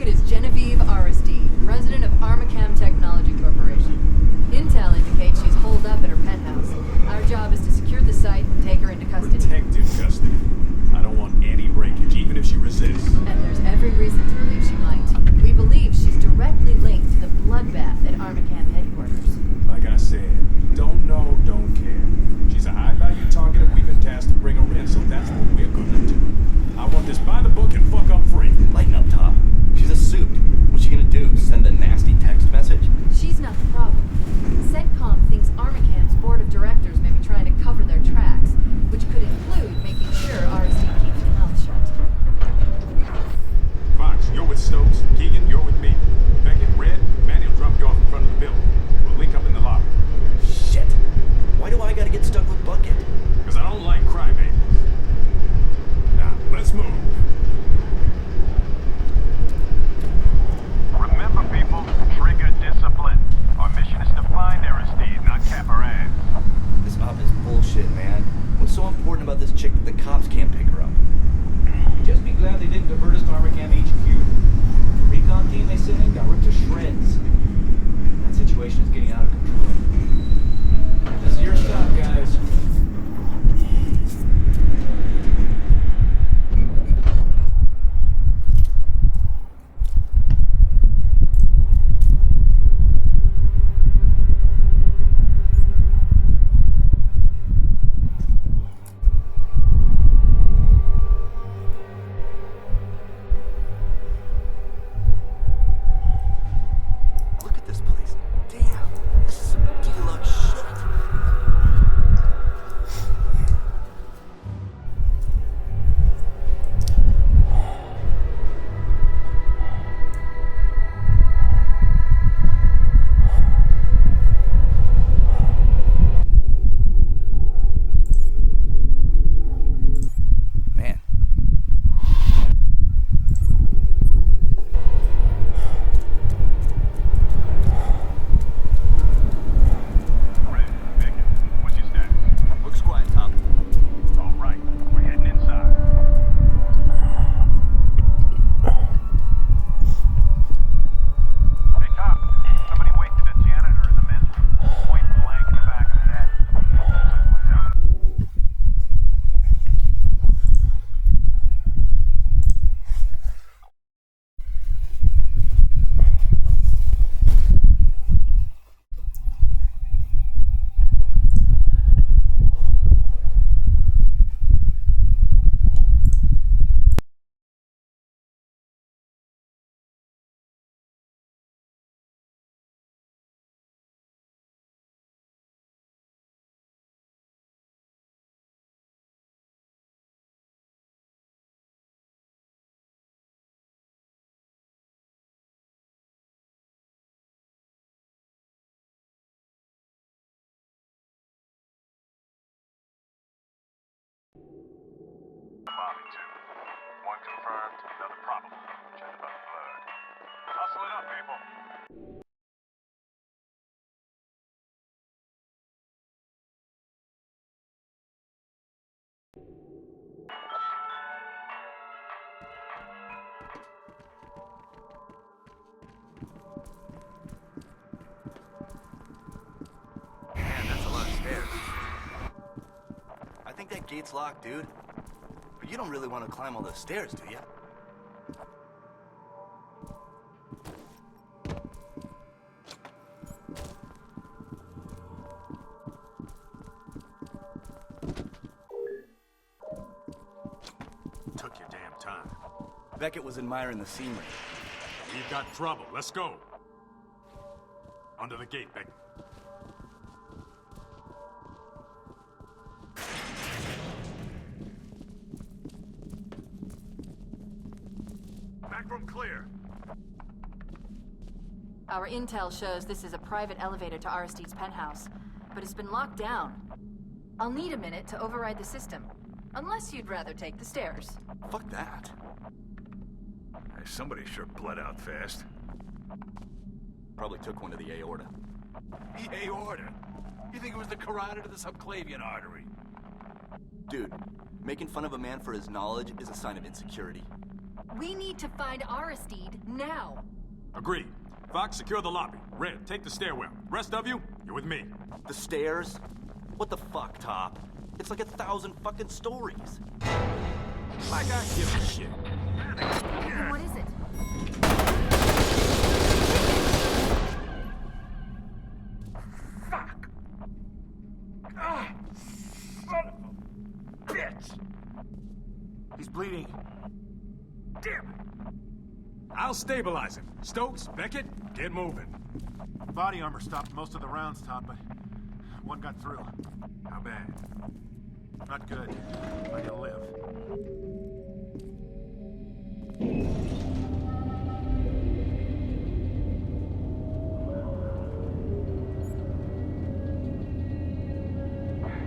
target is Genevieve Aristide, resident of Armacam Technology Corporation. Intel indicates she's holed up at her penthouse. Our job is to secure the site and take her into custody. Protective custody. I don't want any breakage, even if she resists. And there's every reason to believe she might. We believe she's directly linked to the bloodbath at Armacam headquarters. Like I said, don't know, don't care. She's a high-value target and we've been tasked to bring her in, so that's what we're gonna do. I want this by the book and fuck up free. Lighten up, Top. She's a suit. What's she gonna do? Send a nasty text message? She's not the problem. CENTCOM thinks Armacam's board of directors may be trying to cover their tracks, which could include making sure Aristide keeps her mouth shut. Fox, you're with Stokes. Keegan, you're with me. Beckett, Red, Manny will drop you off in front of the building. We'll link up in the lobby. Shit. Why do I gotta get stuck with Bucket? Because I don't like crybabies. Now, let's move. Remember, people, trigger discipline. Our mission is to find Aristide, not cap her ass. This op is bullshit, man. What's so important about this chick that the cops can't pick her up? Just be glad they didn't divert us to Armacam HQ. Recon team they sent in got ripped to shreds. That situation is getting out of control. This is your stop, guys. Look at this place. Damn, this is some deluxe shit. Man. Red, Beckett, what's your status? Looks quiet, Top. All right, we're heading inside. Hey, Top, somebody wasted a janitor in the men's room. Point blank in the back of the head. Someone tell me. Bobby, too. One confirmed, another probable. Judging by the blood. Hustle it up, people. Man, that's a lot of stairs. I think that gate's locked, dude. But you don't really want to climb all those stairs, do you? Took your damn time. Beckett was admiring the scenery. We've got trouble. Let's go. Under the gate, Beckett. Back room clear. Our intel shows this is a private elevator to Aristide's penthouse, but it's been locked down. I'll need a minute to override the system, unless you'd rather take the stairs. Fuck that. Somebody sure bled out fast. Probably took one to the aorta. The aorta? You think it was the carotid or the subclavian artery? Dude, making fun of a man for his knowledge is a sign of insecurity. We need to find Aristide now. Agreed. Fox, secure the lobby. Red, take the stairwell. Rest of you, you're with me. The stairs? What the fuck, Top? It's like 1,000 fucking stories. Like I give a shit. Then what is it? Fuck! Ah! Son of a bitch! He's bleeding. Damn it! I'll stabilize him. Stokes, Beckett, get moving. Body armor stopped most of the rounds, Top, but one got through. How bad? Not good, but he'll live.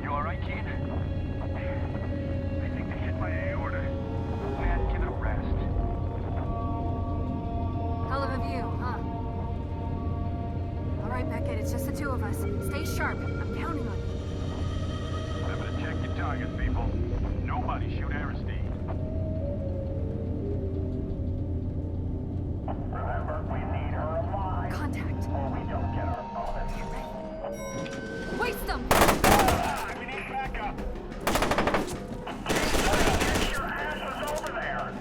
You alright, kid? I think they hit my aorta. Man, give it a rest. Hell of a view, huh? All right, Beckett, it's just the two of us. Stay sharp. I'm counting on you. Remember to check your targets, people. Nobody shoot Aristide. Remember, we need her alive. Contact. Or we don't get our bonus. Waste them! We need backup. Get your asses over there.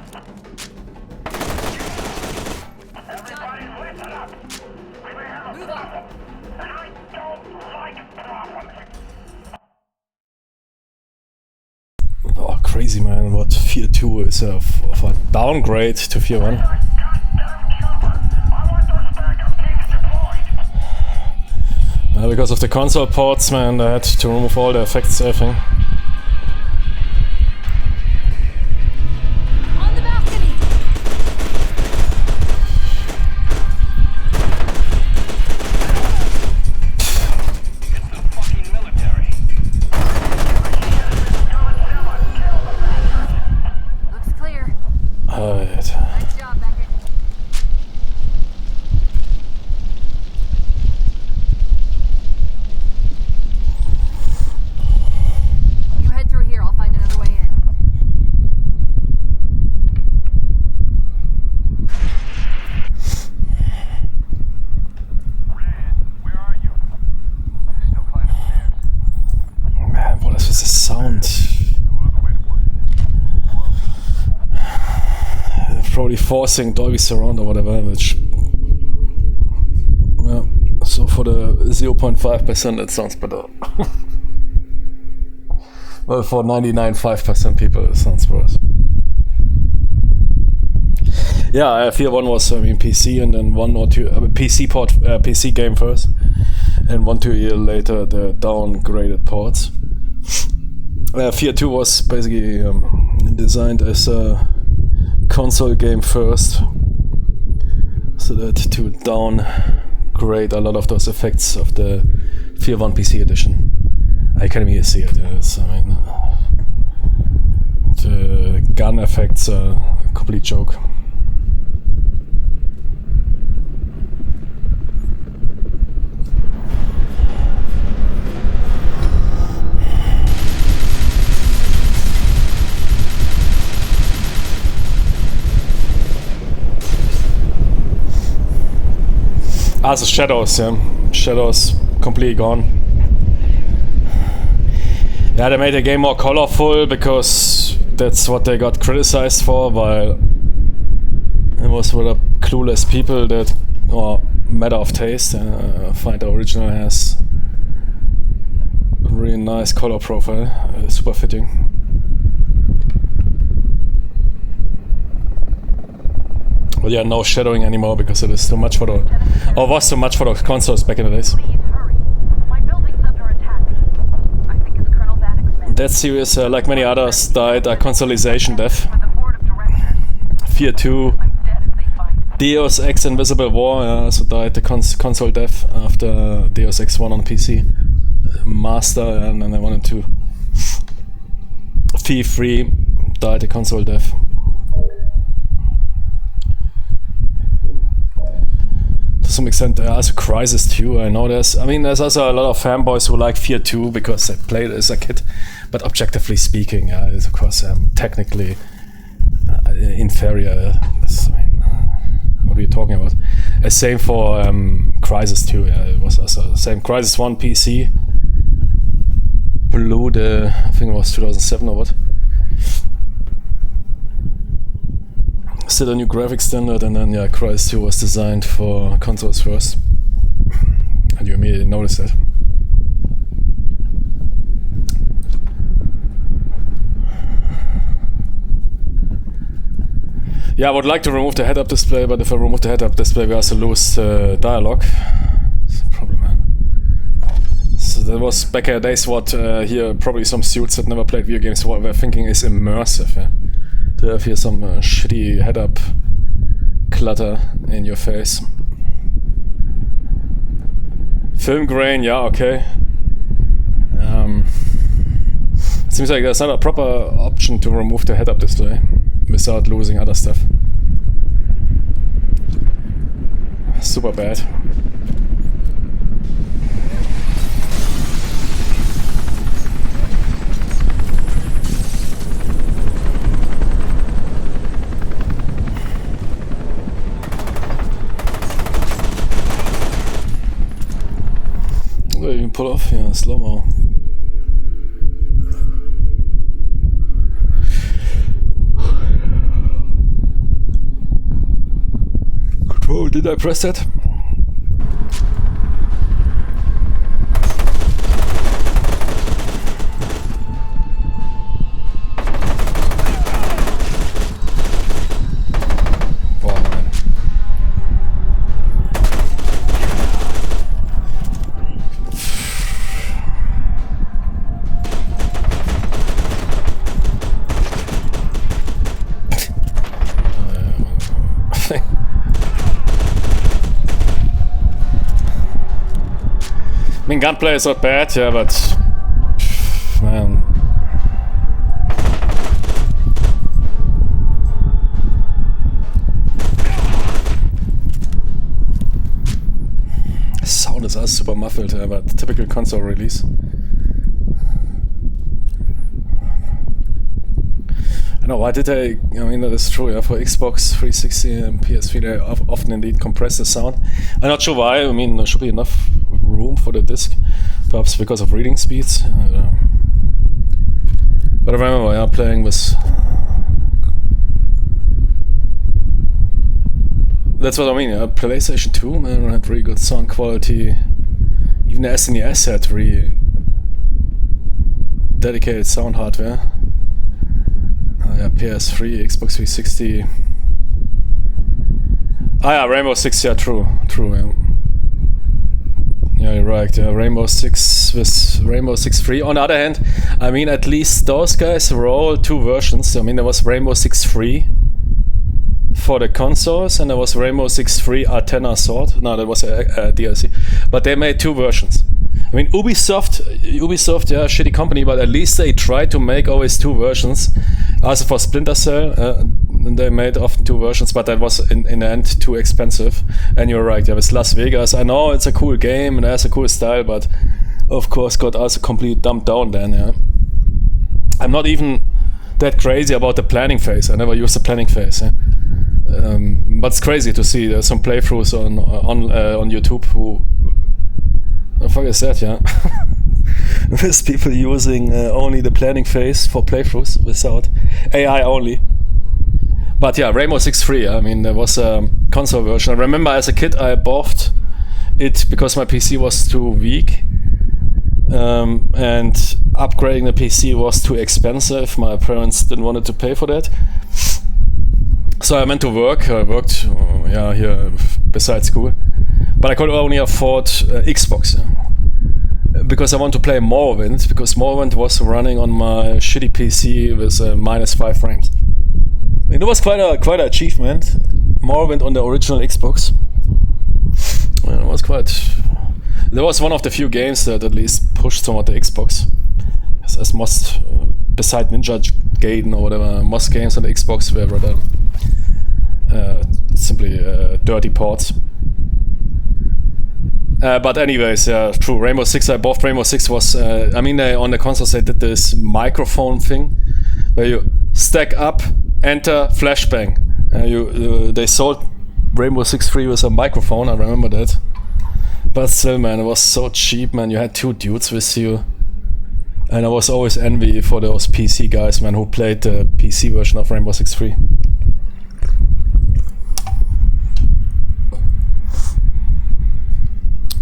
Everybody listen up. We may have a Move problem, and I don't like problems. Oh, crazy man, what F.E.A.R 2 is of a downgrade to F.E.A.R 1. Because of the console ports, man, I had to remove all the effects, everything. On the balcony! It's the fucking military. Looks clear. Alright. Nice job, Beckett. You head through here, I'll find another way in. Red, where are you? Still climbing stairs. Man, what is this sound? No other way to put it. Probably forcing Dolby Surround or whatever, which... Yeah, so for the 0.5% it sounds better. Well, for 99.5% people it sounds worse. Yeah, F.E.A.R 1 was, I mean, PC, and then one or two... PC port, PC game first. And 1-2 years later the downgraded ports. F.E.A.R 2 was basically designed as a console game first, so that to downgrade a lot of those effects of the F.E.A.R 1 PC edition. I can't even see it. It's, I mean, the gun effects are a complete joke. Ah, the shadows, yeah. Shadows completely gone. Yeah, they made the game more colorful because that's what they got criticized for, while it was rather clueless people that, or matter of taste, find the original has a really nice color profile, super fitting. But yeah, no shadowing anymore because it is too much for the, or was too much for the consoles back in the days. Please hurry. My building's under attack. I think it's Colonel Bannock's men. That series, like many others, died a consolization death. For the board of directors. F.E.A.R 2, I'm dead if they find me. Deus Ex Invisible War also died the console death after Deus Ex 1 on PC. Master, and then they wanted to. F.E.A.R 3 died the console death. To some extent, also Crysis 2. I know there's also a lot of fanboys who like F.E.A.R 2 because they played it as a kid. But objectively speaking, it's of course technically, inferior. What are you talking about? Same for Crysis 2. It was also the same. Crysis 1 PC blew the, I think it was 2007 or what. Still a new graphics standard, and then yeah, Crysis 2 was designed for consoles first. And you immediately noticed that. Yeah, I would like to remove the head-up display, but if I remove the head-up display, we also lose dialogue. It's a problem, man. So that was back in the days what here probably some suits that never played video games were thinking is immersive. Yeah? To have here some shitty head-up clutter in your face. Film grain, yeah, okay. It seems like there's not a proper option to remove the head-up display without losing other stuff. Super bad. Oh, you can pull off, yeah, slow-mo. Oh, did I press that? Oh, man. I mean, gunplay is not bad, yeah, but man. Sound is also super muffled, yeah, but typical console release. I know, why did they, I mean, that is true, yeah, for Xbox 360 and PS3 they often indeed compress the sound. I'm not sure why, I mean, there should be enough room for the disc, perhaps because of reading speeds. I don't know. But I remember, yeah, playing with... That's what I mean, yeah, PlayStation 2, man, had really good sound quality. Even the SNES had really dedicated sound hardware. Yeah, PS3, Xbox 360. Ah yeah, Rainbow Six, yeah, true, yeah. Yeah, you're right, yeah, Rainbow Six with Rainbow Six Free. On the other hand, I mean, at least those guys were all two versions. I mean, there was Rainbow Six Free for the consoles, and there was Rainbow Six Free Athena Sword. No, that was a DLC. But they made two versions. I mean, Ubisoft, yeah, shitty company, but at least they tried to make always two versions. Also for Splinter Cell, they made often two versions, but that was in the end too expensive. And you're right, yeah, with Las Vegas, I know it's a cool game and it has a cool style, but of course got also completely dumbed down then, yeah. I'm not even that crazy about the planning phase. I never used the planning phase, yeah. But it's crazy to see there's some playthroughs on YouTube who... What the fuck is that, yeah? There's people using only the planning phase for playthroughs without AI only. But yeah, Rainbow Six Free, I mean, there was a console version. I remember as a kid I bought it because my PC was too weak. And upgrading the PC was too expensive. My parents didn't want to pay for that. So I went to work. I worked here besides school. But I could only afford Xbox. Because I want to play Morrowind, because Morrowind was running on my shitty PC with -5 frames. I mean, it was quite an achievement. Morrowind on the original Xbox. And it was quite... That was one of the few games that at least pushed some of the Xbox. As most, beside Ninja Gaiden or whatever, most games on the Xbox were rather simply dirty ports. But anyways, yeah, true. Rainbow Six, I bought Rainbow Six was, I mean, on the consoles they did this microphone thing, where you stack up enter, flashbang. They sold Rainbow Six Free with a microphone, I remember that. But still, man, it was so cheap, man. You had 2 dudes with you. And I was always envy for those PC guys, man, who played the PC version of Rainbow Six Free.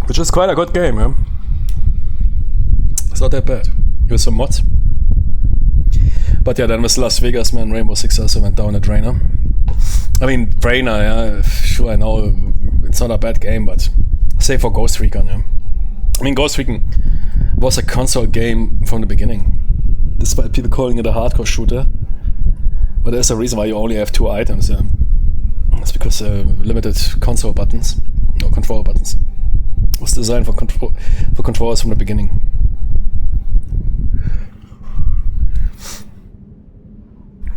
Which is quite a good game, yeah? It's not that bad. With some mods. But yeah, then with Las Vegas, man, Rainbow Six also went down a drainer. I mean, drainer, yeah, sure, I know it's not a bad game, but save for Ghost Recon, yeah. I mean, Ghost Recon was a console game from the beginning, despite people calling it a hardcore shooter. But there's a reason why you only have 2 items, yeah. It's because limited console buttons, no controller buttons. It was designed for controllers from the beginning.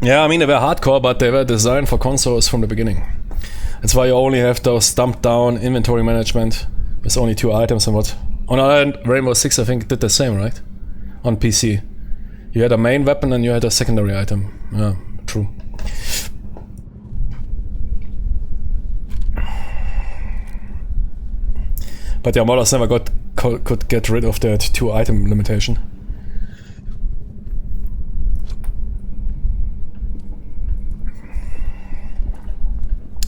Yeah, I mean, they were hardcore, but they were designed for consoles from the beginning. That's why you only have those dumped down inventory management with only 2 items and what. On the other hand, Rainbow Six, I think, did the same, right? On PC. You had a main weapon and you had a secondary item. Yeah, true. But yeah, modders never could get rid of that 2 item limitation.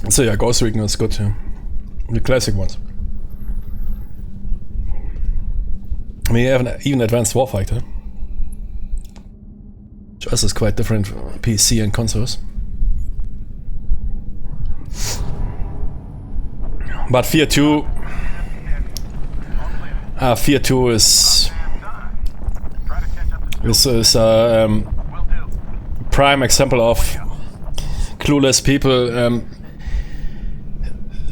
So yeah, Ghost Recon is good, yeah. The classic ones. I mean, you have even Advanced Warfighter. Which also is quite different from PC and consoles. But F.E.A.R. 2... F.E.A.R. 2 is a prime example of clueless people.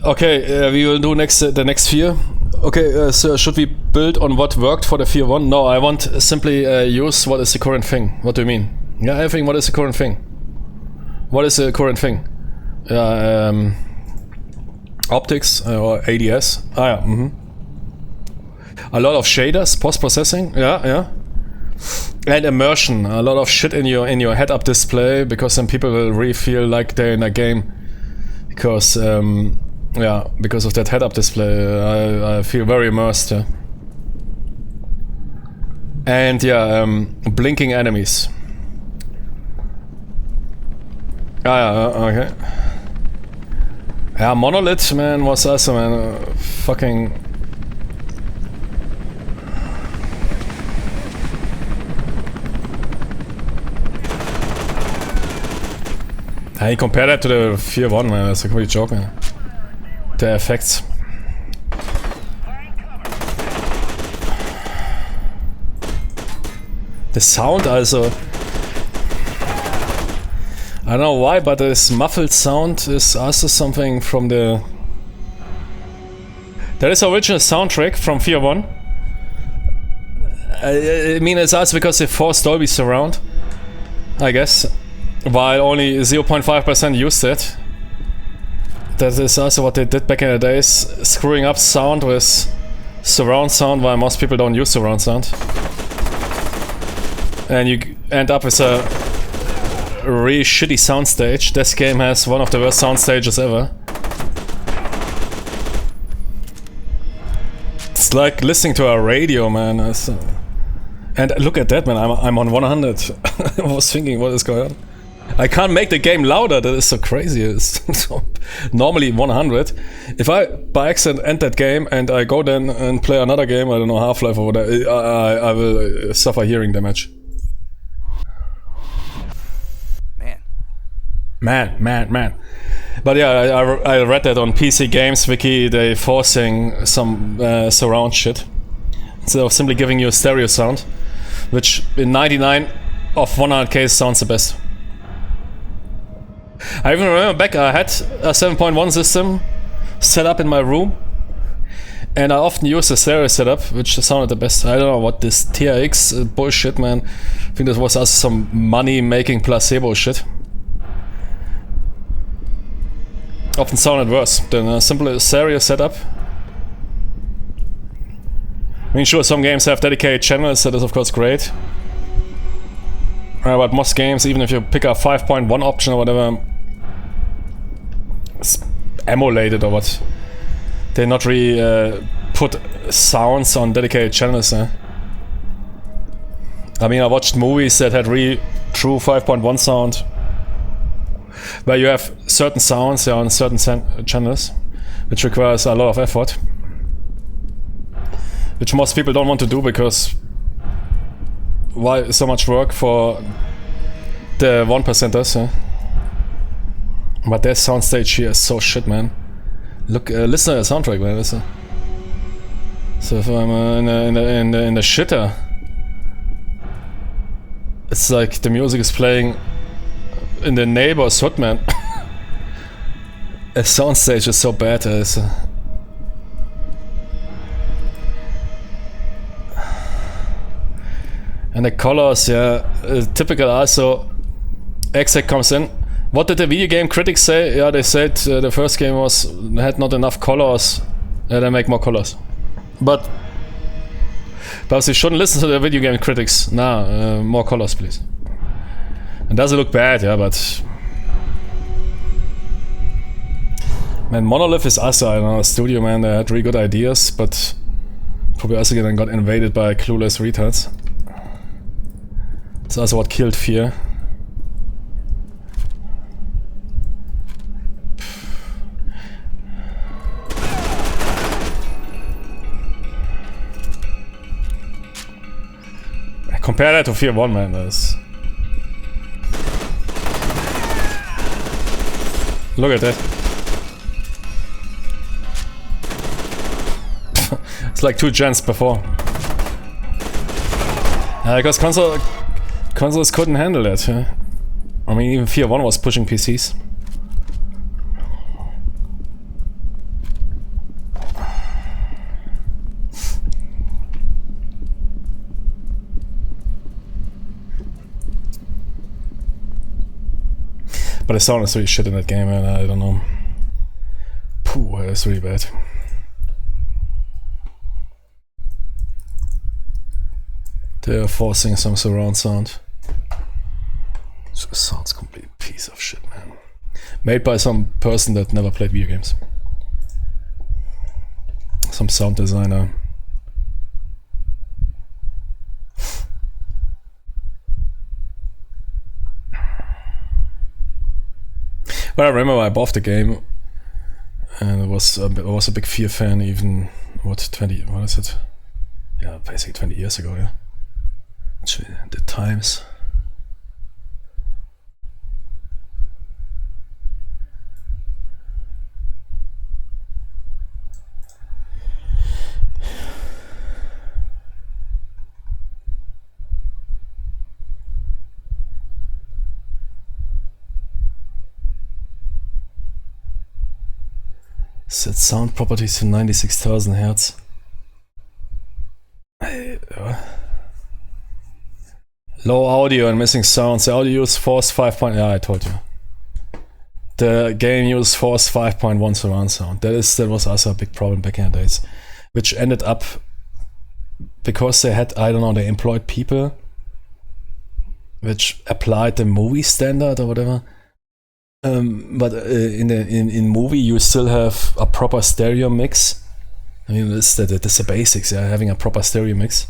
Okay, we will do the next F.E.A.R. Okay, so should we build on what worked for the F.E.A.R. 1? No, I want simply use what is the current thing. What do you mean? Yeah, I think what is the current thing? What is the current thing? Optics or ADS? Ah, yeah. A lot of shaders, post-processing. Yeah. And immersion. A lot of shit in your head-up display, because then people will really feel like they're in a game. Because yeah, because of that head-up display, I feel very immersed. Yeah. And yeah, blinking enemies. Ah, yeah, okay. Yeah, Monolith, man, was awesome, man. Fucking... Hey, compare that to the F.E.A.R. 1, man. That's a complete joke, man. The effects. The sound also. I don't know why, but this muffled sound is also something from the... That is the original soundtrack from F.E.A.R. 1. I mean, it's also because they forced Dolby Surround, I guess. While only 0.5% used it. That is also what they did back in the days, screwing up sound with surround sound, while most people don't use surround sound. And you end up with a really shitty soundstage. This game has one of the worst sound stages ever. It's like listening to a radio, man. And look at that, man, I'm on 100. I was thinking, what is going on? I can't make the game louder, that is so crazy. It's normally 100. If I by accident end that game and I go then and play another game, I don't know, Half-Life or whatever, I will suffer hearing damage. Man. But yeah, I read that on PC Games Wiki, they forcing some surround shit. Instead of simply giving you a stereo sound, which in 99 of 100 cases sounds the best. I even remember back, I had a 7.1 system set up in my room, and I often used the stereo setup, which sounded the best. I don't know what this TRX bullshit, man. I think this was also some money-making placebo shit. Often sounded worse than a simple stereo setup. I mean, sure, some games have dedicated channels, that is of course great. But most games, even if you pick a 5.1 option or whatever, it's emulated or what, they not really put sounds on dedicated channels. I mean, I watched movies that had really true 5.1 sound, where you have certain sounds on certain channels, which requires a lot of effort, which most people don't want to do because why so much work for the 1%ers? But their soundstage here is so shit, man. Look, listen to the soundtrack, man. Listen. So if I'm in the shitter, it's like the music is playing in the neighbor's hood, man. The soundstage is so bad. And the colors, yeah, typical also. Exec comes in. What did the video game critics say? Yeah, they said the first game had not enough colors. They make more colors. But you shouldn't listen to the video game critics. Nah, more colors, please. It doesn't look bad, yeah, but man, Monolith is also, I don't know, a studio, man. They had really good ideas, but probably also then got invaded by clueless retards. That's also what killed F.E.A.R. Compare that to F.E.A.R. 1, man. That's... Look at that. It's like 2 gens before. Because consoles couldn't handle it. Yeah? I mean, even F.E.A.R. 1 was pushing PCs. But the sound is really shit in that game, and I don't know. Pooh, it's really bad. They're forcing some surround sound. So it sounds complete piece of shit, man. Made by some person that never played video games. Some sound designer. But I remember I bought the game, and I was a big F.E.A.R. fan. Even what is it? Yeah, basically 20 years ago. Yeah, actually, the times. Set sound properties to 96,000 Hertz. Low audio and missing sounds. The audio use Force 5. Yeah, I told you. The game used Force 5.1 surround sound. That was also a big problem back in the days, which ended up because they had, I don't know, they employed people which applied the movie standard or whatever. But in movie you still have a proper stereo mix. I mean, that's the basics, yeah, having a proper stereo mix.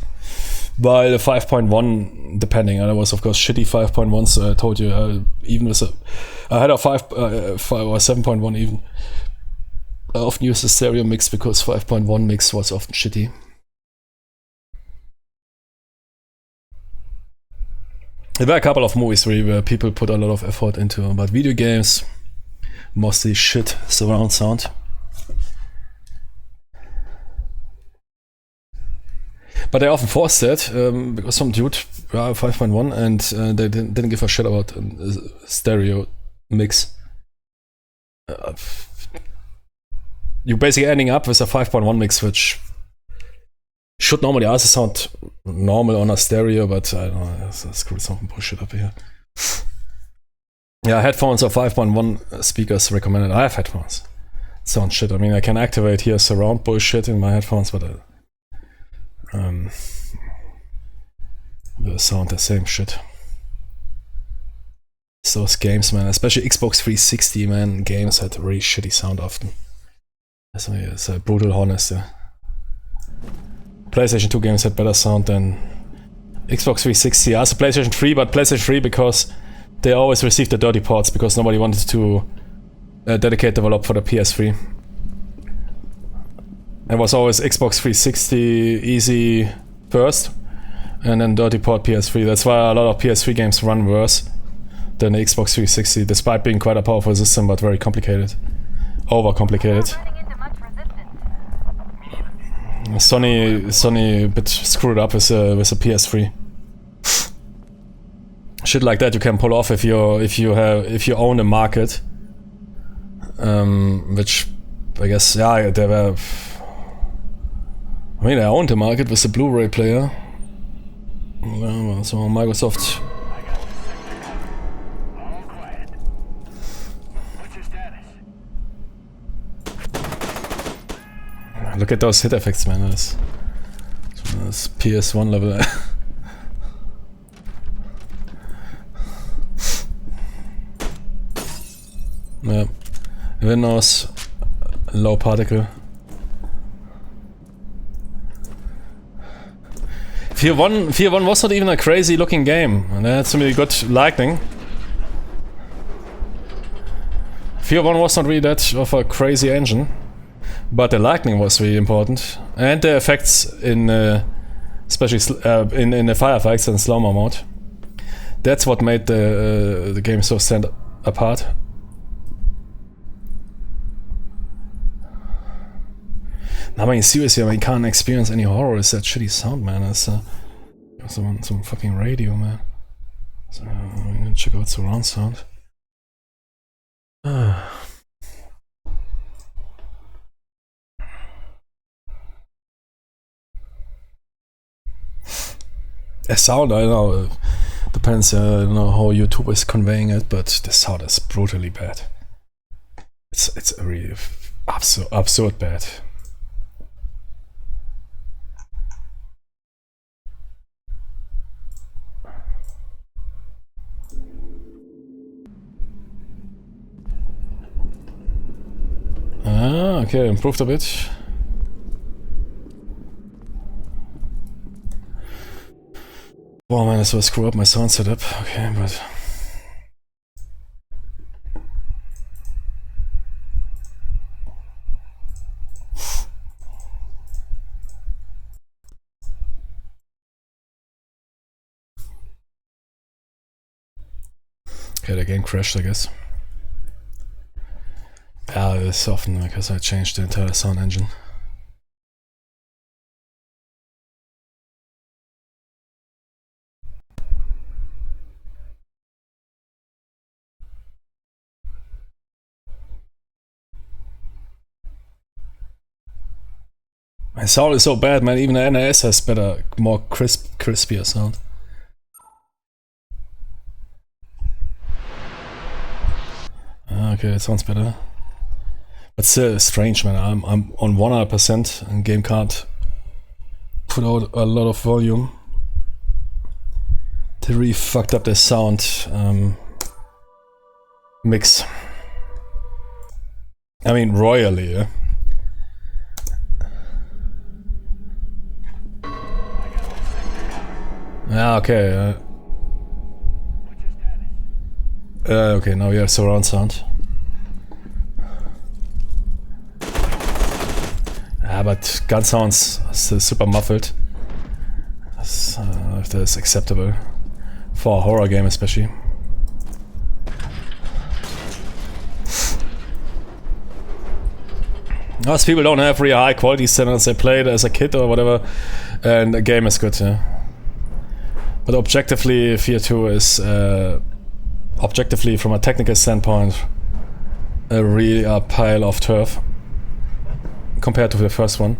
While the 5.1, depending, and it was of course shitty 5.1. So I told you, even with I had a 5 or 7.1 even. I often use the stereo mix because 5.1 mix was often shitty. There were a couple of movies really where people put a lot of effort into, but video games, mostly shit surround sound. But they often forced it because some dude 5.1 and they didn't give a shit about stereo mix. You're basically ending up with a 5.1 mix, which should normally also sound normal on a stereo, but I don't know, let's screw some bullshit up here. Yeah, headphones or 5.1 speakers recommended. I have headphones. It sounds shit. I mean, I can activate here surround bullshit in my headphones, but the sound the same shit. It's those games, man. Especially Xbox 360, man. Games had really shitty sound often. It's a brutal honest. PlayStation 2 games had better sound than Xbox 360. Also PlayStation 3, but PlayStation 3 because they always received the dirty ports because nobody wanted to dedicate develop for the PS3. It was always Xbox 360 easy first, and then dirty port PS3. That's why a lot of PS3 games run worse than the Xbox 360, despite being quite a powerful system, but very complicated. Overcomplicated. Sony a bit screwed up with a PS3. Shit like that you can pull off if you own a market, which I guess they were. I mean, I owned the market with the Blu-ray player. So Microsoft. Look at those hit effects, man. That's PS1 level. Yeah. Windows, low particle. F.E.A.R. was not even a crazy looking game, and it had some really good lighting. F.E.A.R. was not really that of a crazy engine, but the lighting was really important, and the effects in, especially in the firefights and slow-mo mode. That's what made the game so stand apart. I mean, seriously, you can't experience any horror. It's that shitty sound, man. It's some fucking radio, man. So I'm gonna check out surround sound. The sound, I know, depends, I don't know how YouTube is conveying it, but the sound is brutally bad. It's really absurd bad. Okay, improved a bit. Wow, man, I so screw up my sound setup. Okay, but okay, the game crashed, I guess. Yeah, it's often because I changed the entire sound engine. My sound is so bad, man. Even the NAS has better, more crispier sound. Okay, it sounds better. But still strange, man. I'm on 100% and game can't put out a lot of volume. They really fucked up the sound mix. I mean, royally, yeah. Ah, okay. Okay, now we have surround sound. But gun sounds still super muffled. If that's acceptable for a horror game, especially. Most people don't have really high quality standards. They play it as a kid or whatever, and the game is good. Yeah. But objectively, F.E.A.R. 2 is objectively, from a technical standpoint, really a pile of turf compared to the first one.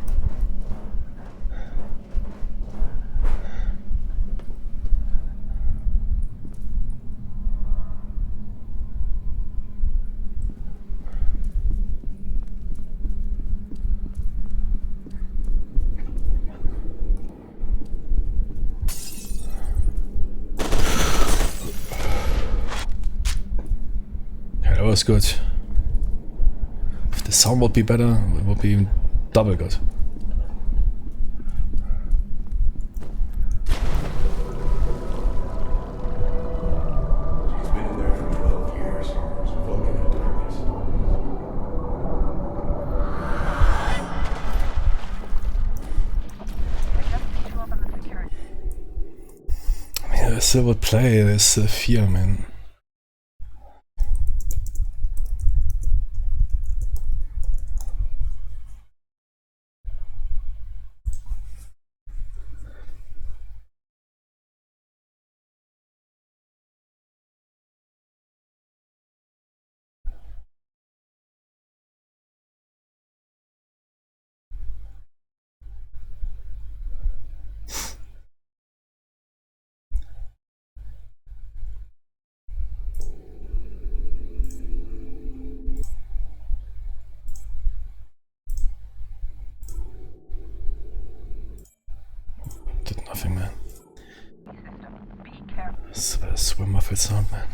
was good. If the sound would be better, it would be even double good. She's been in there for 12 years. Fucking in darkness. I mean, I still would play this F.E.A.R, man. Did nothing, man. It's a super muffled sound, man.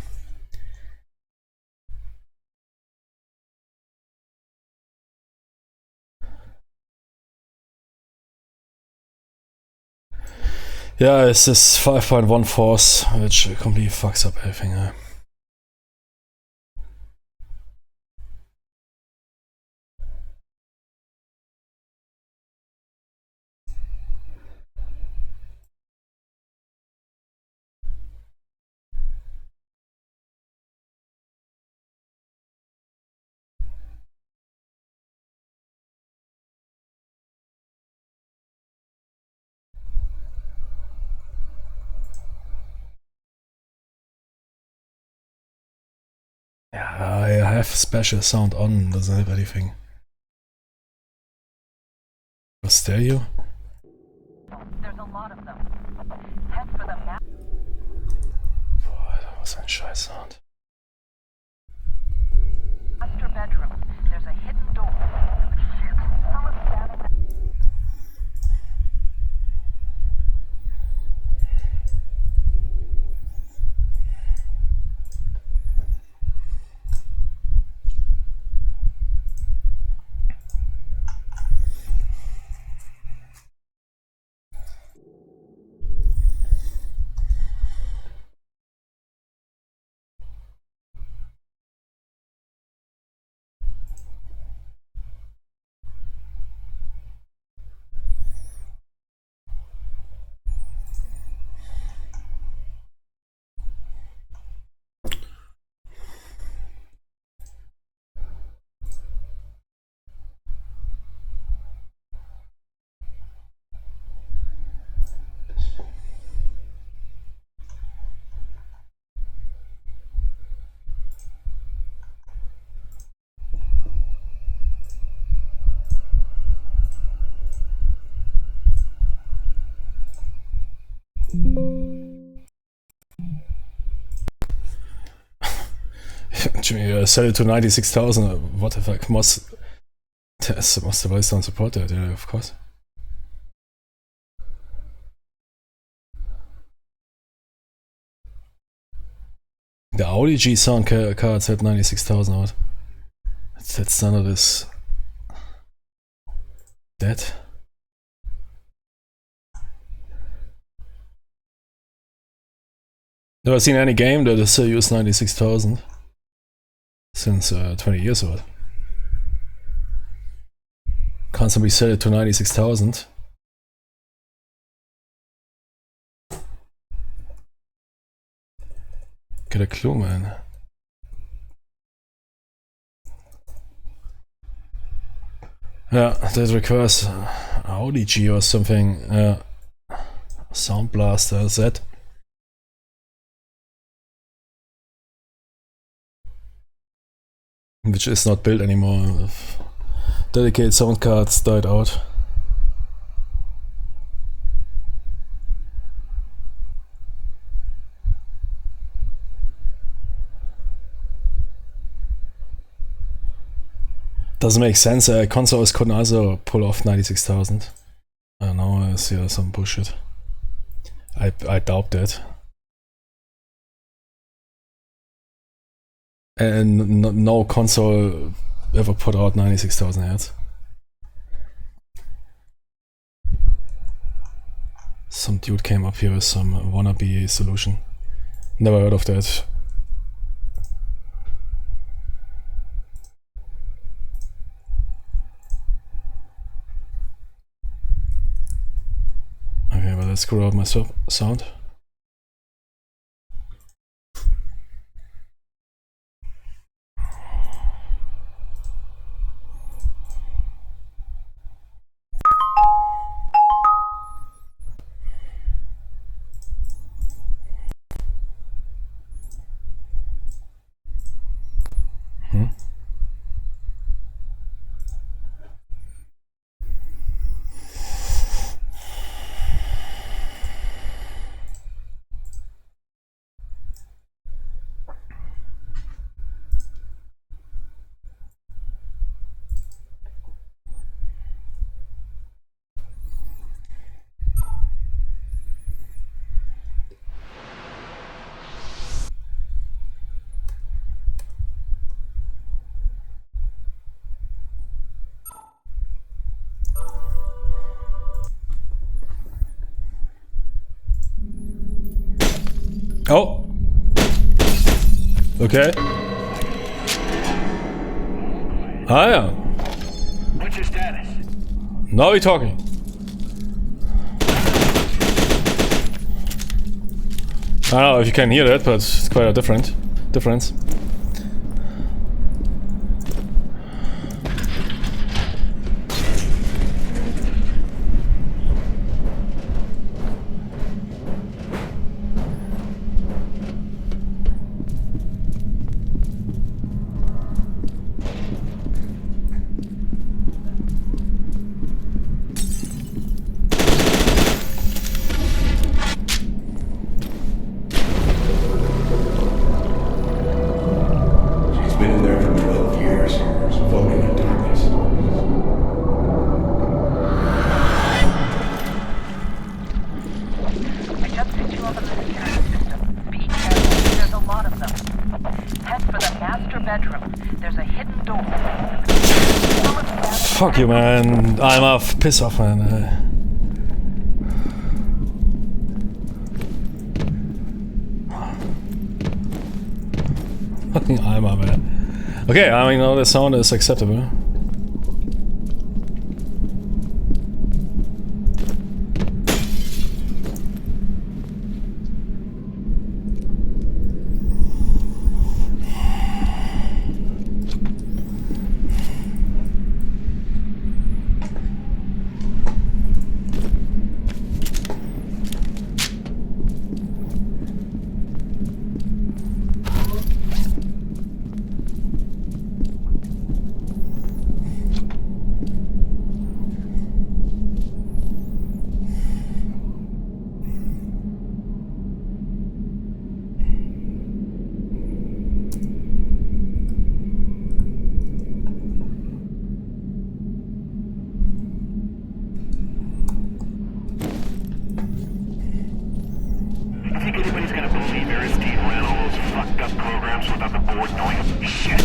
Yeah, it's this 5.1 force, which completely fucks up everything. Yeah, I have special sound on, doesn't have anything. For stereo? There's a lot of them. Head for the map. Boah, that was ein scheiß Sound. Master bedroom. There's a hidden door. Shit. Someone's standing there. Jimmy, sell it to 96,000. What the fuck? Must the voice don't support that? Yeah, of course. The Audi G sound cards had 96,000 out. That's none of this. That. Never seen any game that has used 96,000 since 20 years old. Can't somebody sell it to 96,000? Get a clue, man. Yeah, that requires Audi G or something. Sound Blaster, is that? Which is not built anymore. Dedicated sound cards died out. Doesn't make sense. Consoles couldn't also pull off 96,000. I don't know, it's yeah, some bullshit. I doubt that. And no console ever put out 96,000 hertz. Some dude came up here with some wannabe solution. Never heard of that. Okay, well, let's screw up my sound. Oh. Okay. Ah, yeah. What's your status? Now we're talking. I don't know if you can hear that, but it's quite a difference. She's been in there for 12 years, floating in darkness. I just picked you up in the security system. Be careful. There's a lot of them. Head for the master bedroom. There's a hidden door. Fuck you, man. I'm off. Piss off, man. Fucking I'm off, man. Okay, I mean, now the sound is acceptable. You think anybody's gonna believe Aristide ran all those fucked up programs without the board knowing? Shit!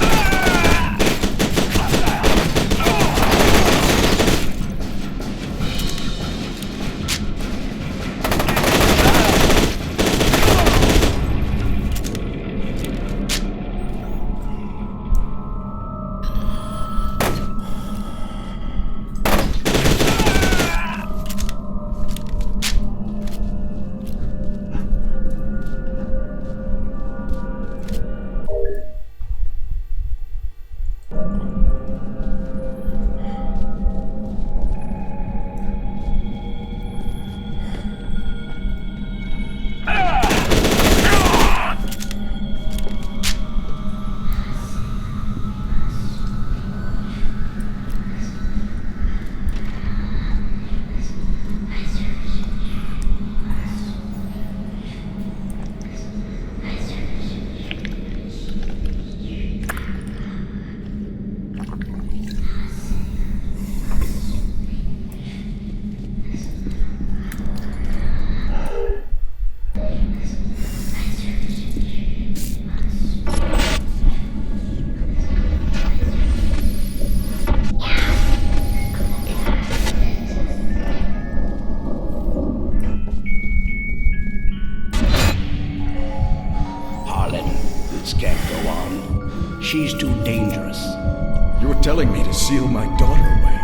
seal my daughter away.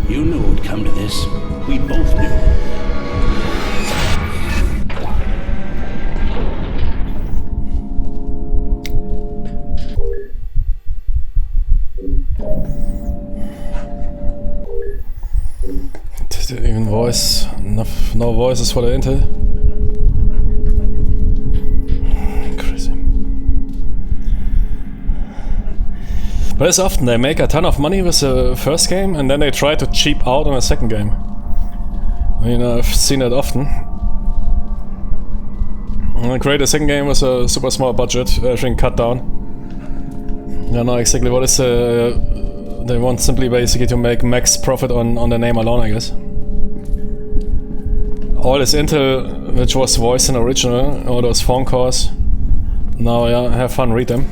You knew it would come to this. We both knew. Didn't even voice. No voices for the intel. Crazy. But it's often they make a ton of money with the first game and then they try to cheap out on a second game. I mean, I've seen it often. And create a second game with a super small budget, everything cut down. I don't know exactly what is they want simply basically to make max profit on the name alone, I guess. All this intel which was voiced in original, all those phone calls. Now yeah, have fun, read them.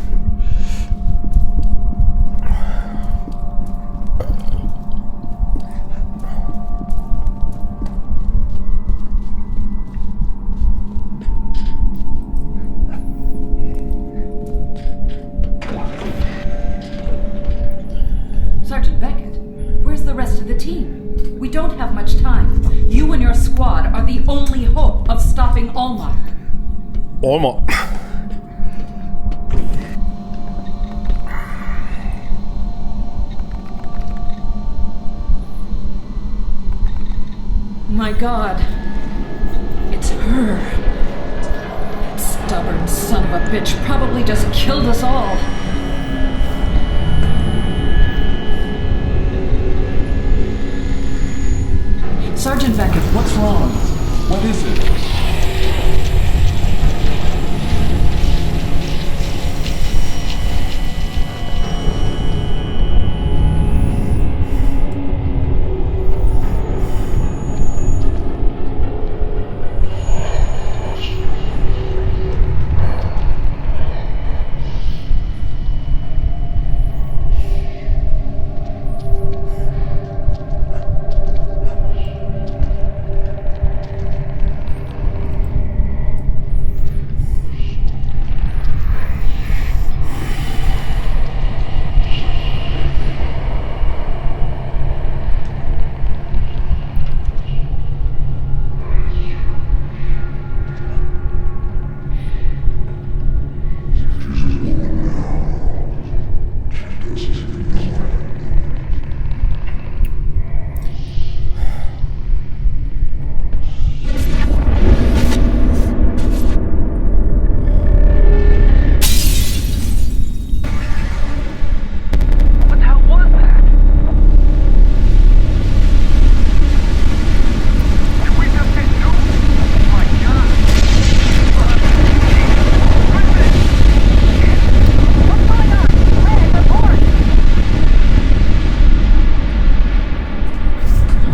Sergeant Beckett, where's the rest of the team? We don't have much time. You and your squad are the only hope of stopping Allmark. Allmark. My God. It's her. That stubborn son of a bitch probably just killed us all. Sergeant Beckett, what's wrong? What is it?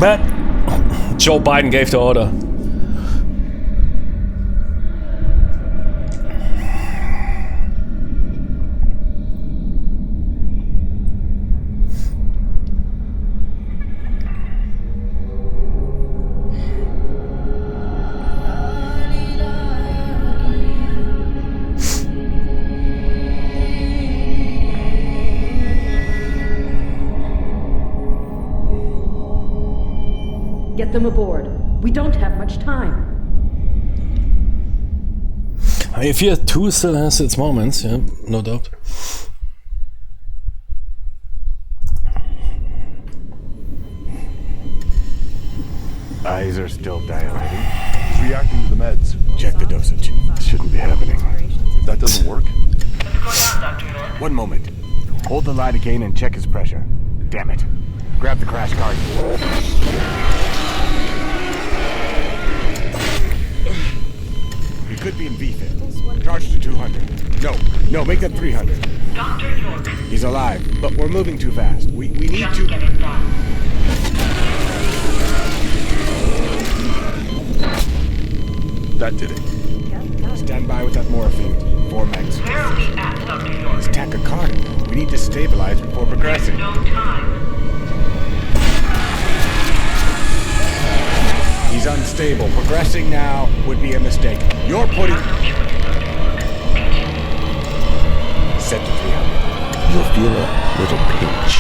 But Joe Biden gave the order. Get them aboard. We don't have much time. I mean, F.E.A.R 2 still has its moments, yeah, no doubt. Eyes are still dilating. He's reacting to the meds. Check the dosage. This shouldn't be happening. That doesn't work. What's going on, Dr. North? 1 moment. Hold the lidocaine and check his pressure. Damn it. Grab the crash cart. He could be in V-Fit. Charge to 200. No, make that 300. Dr. York. He's alive, but we're moving too fast. We need Just to... get it done. That did it. Stand by with that morphine. 4 megs. Where are we at, Dr. York? He's tachycardic. We need to stabilize before progressing. No time. He's unstable. Progressing now would be a mistake. You're putting... Set to 300. You'll feel a little pinch.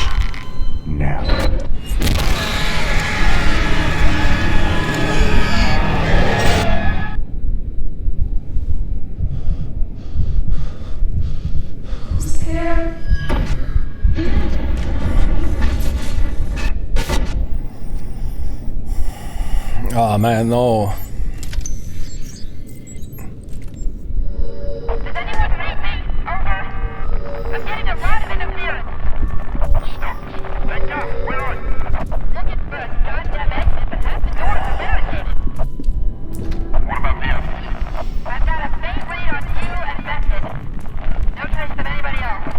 Oh man, no. Does anyone read me? Over. I'm getting a lot of interference. Stop. Thank God. We're on. Looking for a goddamn exit, but half the doors are barricaded. What about the others? I've got a faint read on you and Method. No trace of anybody else.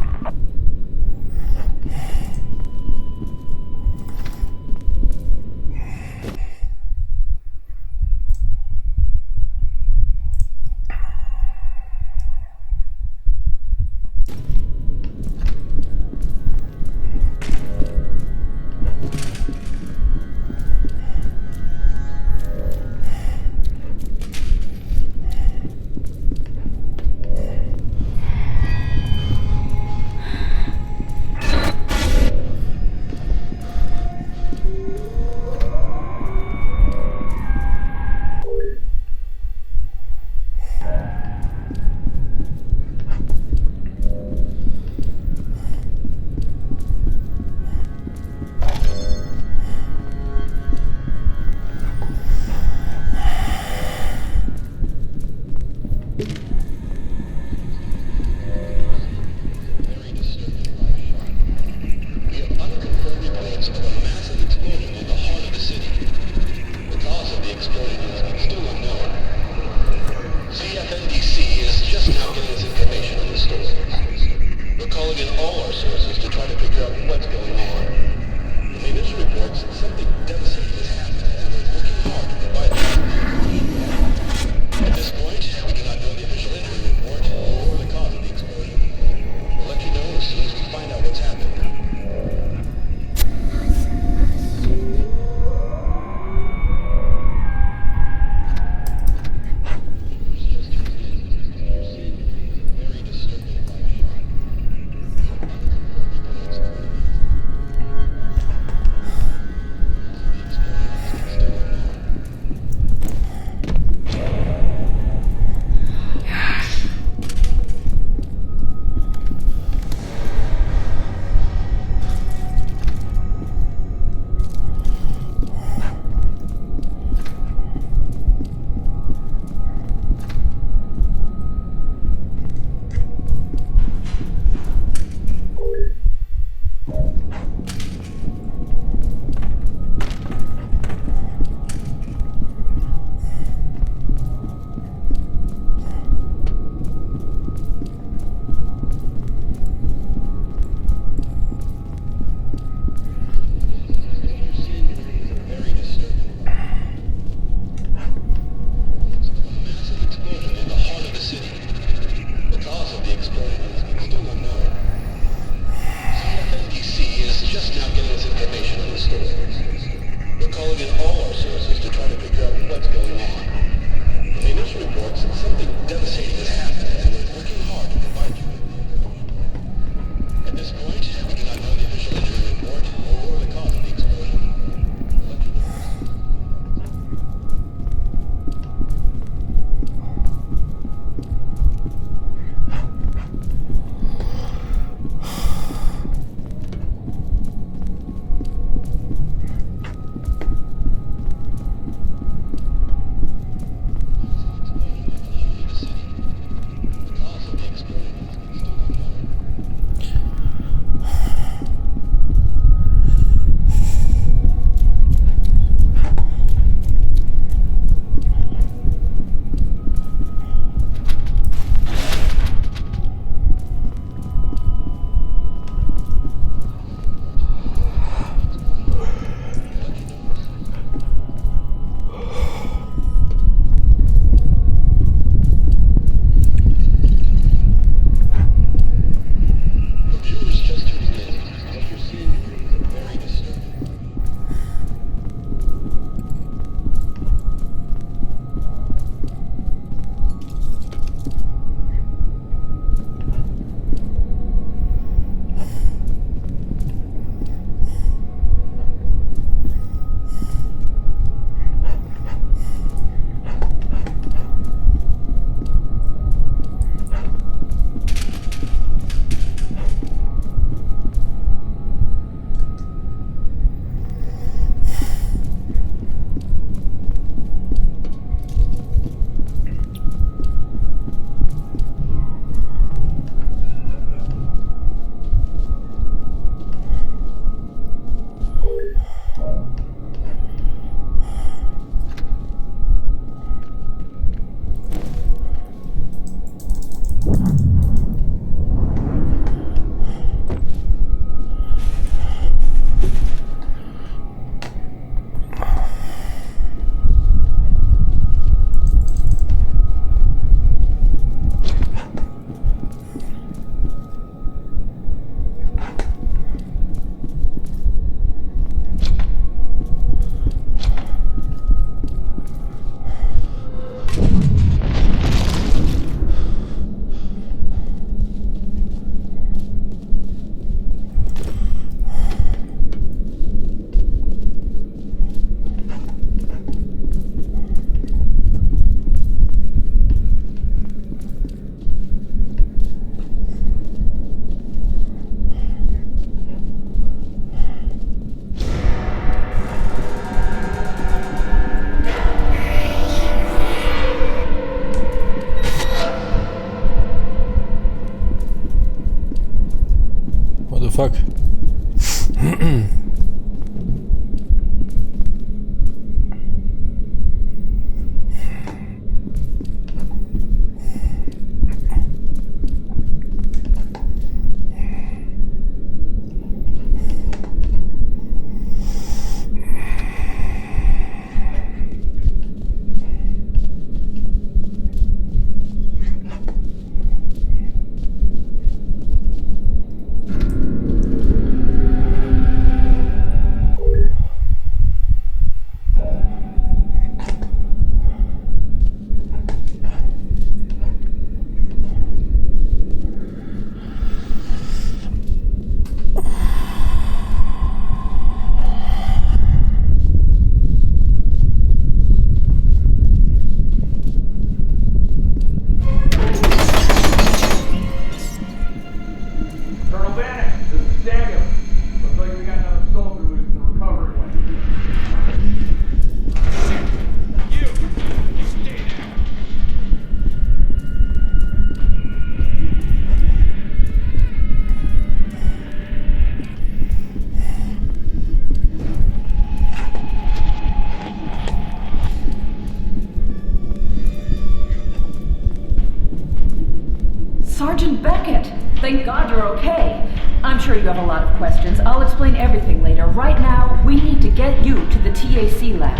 thank God you're okay. I'm sure you have a lot of questions. I'll explain everything later. Right now, we need to get you to the TAC lab.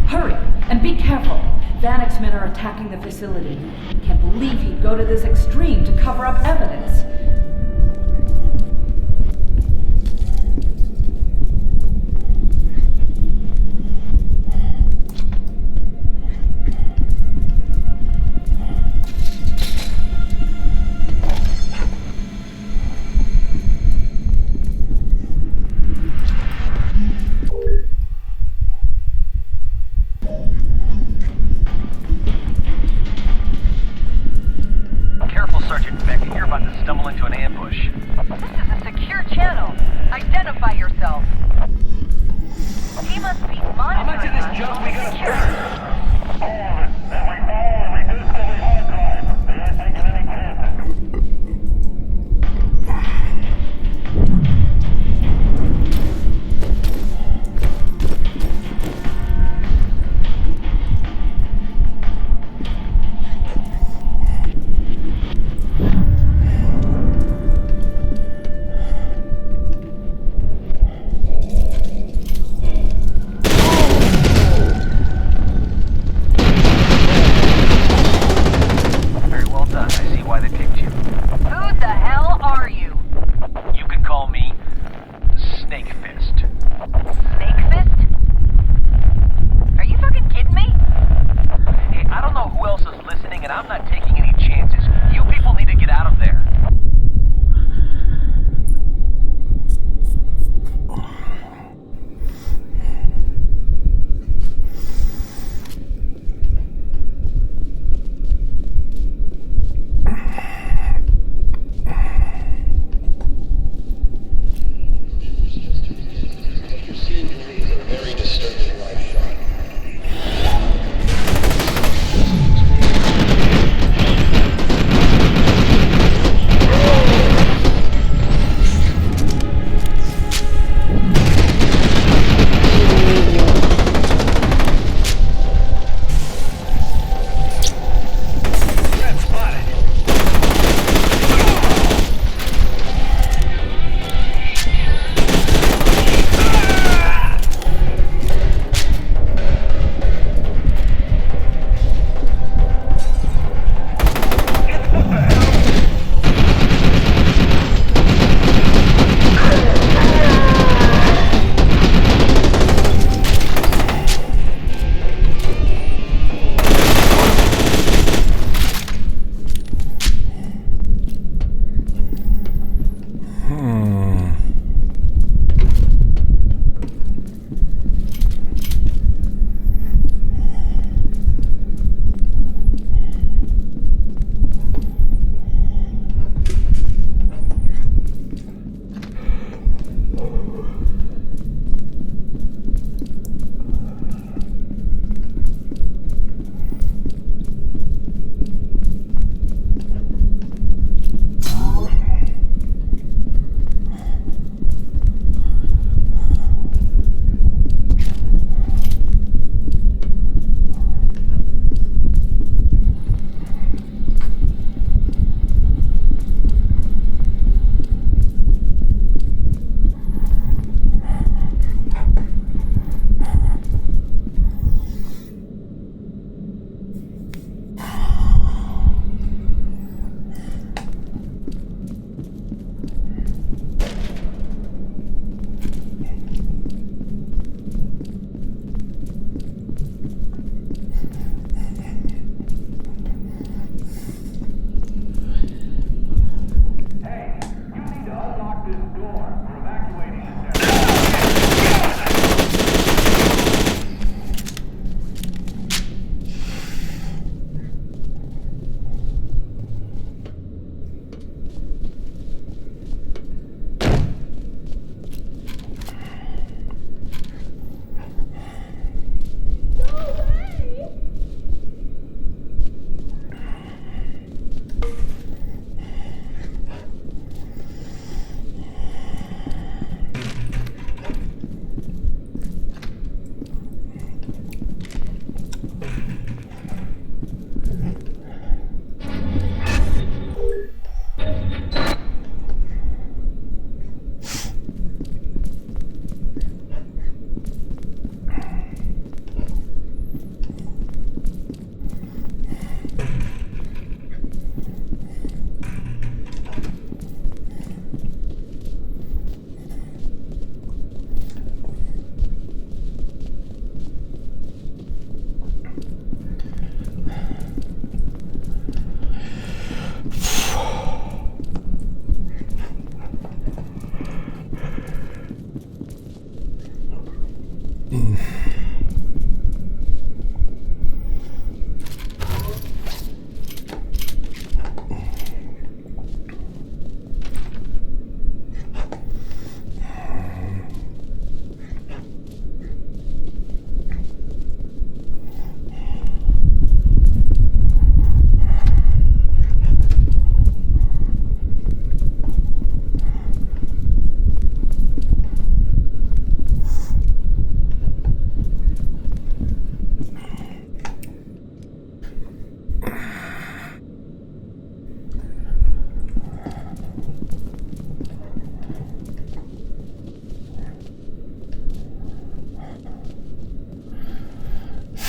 Hurry, and be careful. Vanek's men are attacking the facility. Can't believe he'd go to this extreme to cover up evidence. Careful, Sergeant Beck. You're about to stumble into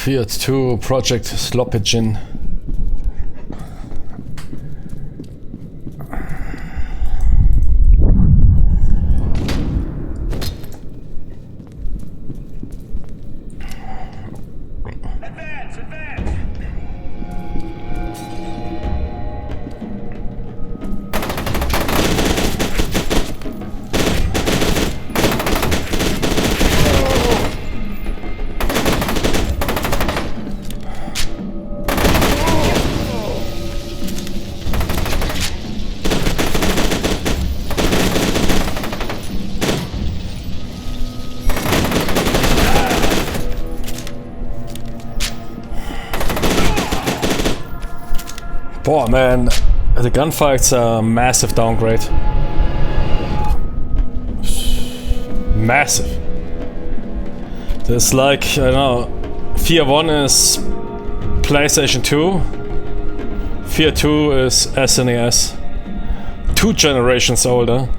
F.E.A.R 2 Project Sloppagin. Boah, man, the gunfights are a massive downgrade. Massive. There's like, I don't know, F.E.A.R 1 is PlayStation 2, F.E.A.R 2 is SNES. 2 generations older.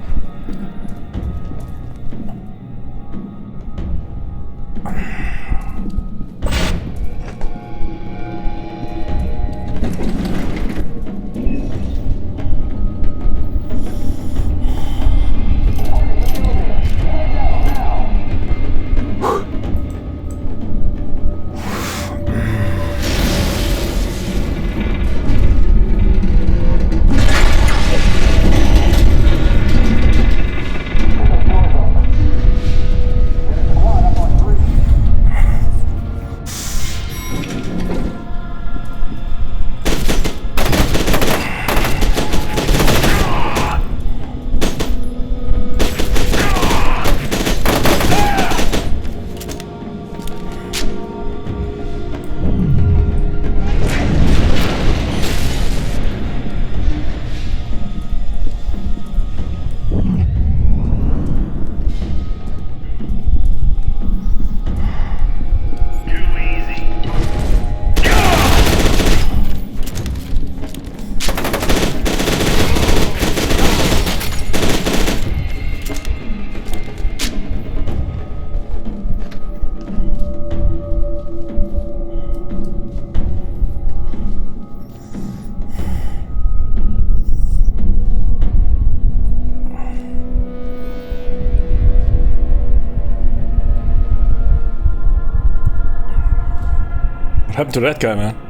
What happened to that guy, man?